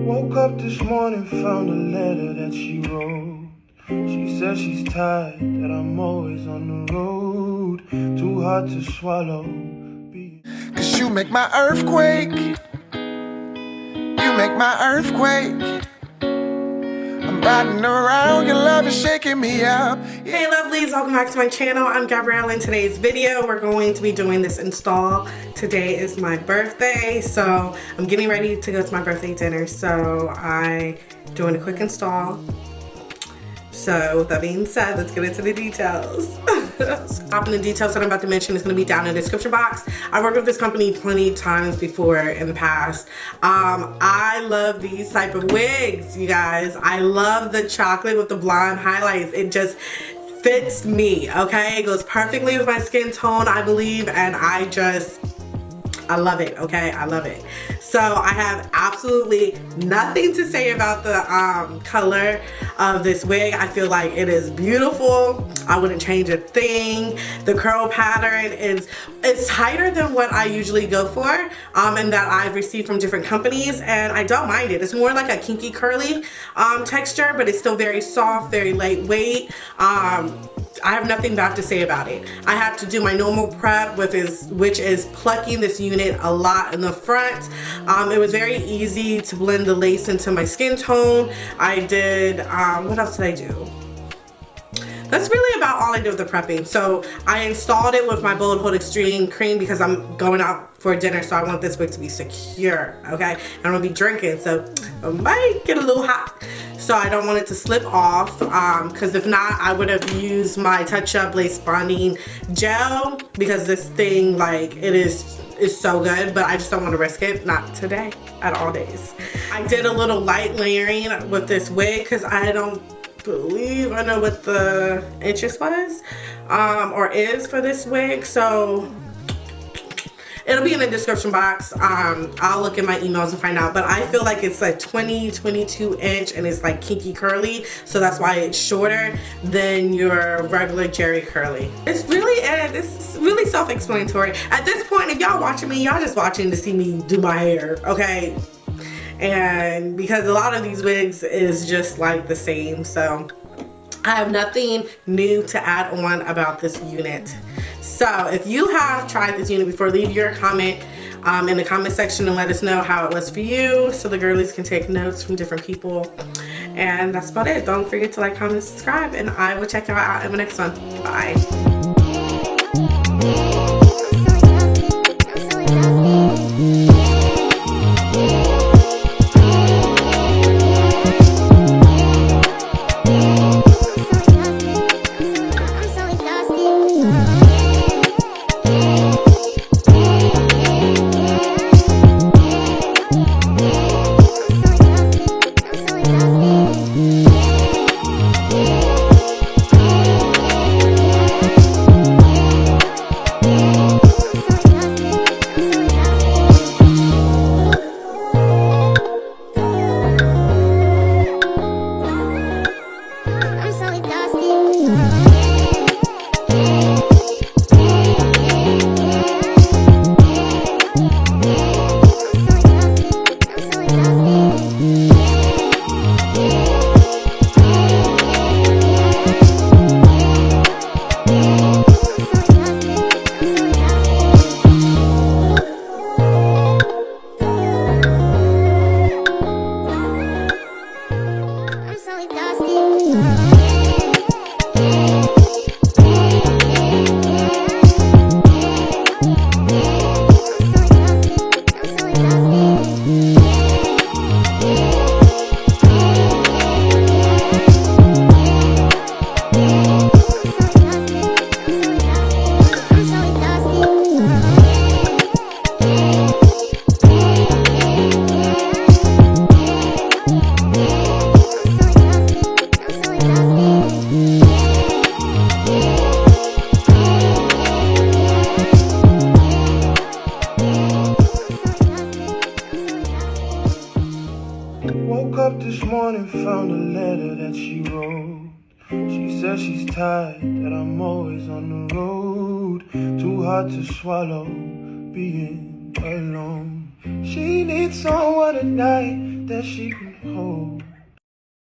Woke up this morning, found a letter that she wrote. She says she's tired, that I'm always on the road. Too hard to swallow. Cause you make my earthquake. You make my earthquake. I'm riding around, your love is shaking me up. Hey lovelies, welcome back to my channel. I'm Gabrielle. In today's video, we're going to be doing this install. Today is my birthday, so I'm getting ready to go to my birthday dinner. So I'm doing a quick install. So with that being said, let's get into the details. Hop in the details that I'm about to mention is going to be down in the description box. I worked with this company plenty of times before in the past. I love these type of wigs, you guys. I love the chocolate with the blonde highlights. It just fits me, okay? It goes perfectly with my skin tone, I believe, and I love it, okay? I love it. So I have absolutely nothing to say about the color of this wig. I feel like it is beautiful. I wouldn't change a thing. The curl pattern it's tighter than what I usually go for and that I've received from different companies, and I don't mind it. It's more like a kinky curly texture, but it's still very soft, very lightweight. I have nothing bad to say about it. I have to do my normal prep, which is plucking this unit a lot in the front. It was very easy to blend the lace into my skin tone. I did, what else did I do? That's really about all I did with the prepping. So I installed it with my Bold Hold Extreme cream because I'm going out for dinner, so I want this wig to be secure, okay? And I'm gonna be drinking, so it might get a little hot. So I don't want it to slip off, because if not, I would have used my Touch Up Lace Bonding Gel, because this thing, like, it is so good, but I just don't want to risk it. Not today, at all days. I did a little light layering with this wig because I don't believe I know what the inches was or is for this wig, so it'll be in the description box. I'll look in my emails and find out, but I feel like it's like 22 inch and it's like kinky curly, so that's why it's shorter than your regular Jerry curly. It's really self-explanatory. At this point, if y'all watching me, y'all just watching to see me do my hair, okay? And because a lot of these wigs is just like the same, so I have nothing new to add on about this unit. So if you have tried this unit before, leave your comment in the comment section and let us know how it was for you, so the girlies can take notes from different people. And that's about it. Don't forget to like, comment, and subscribe, and I will check y'all out in the next one. Bye. Woke up this morning, found a letter that she wrote. She says she's tired, that I'm always on the road. Too hard to swallow, being alone. She needs someone tonight that she can hold.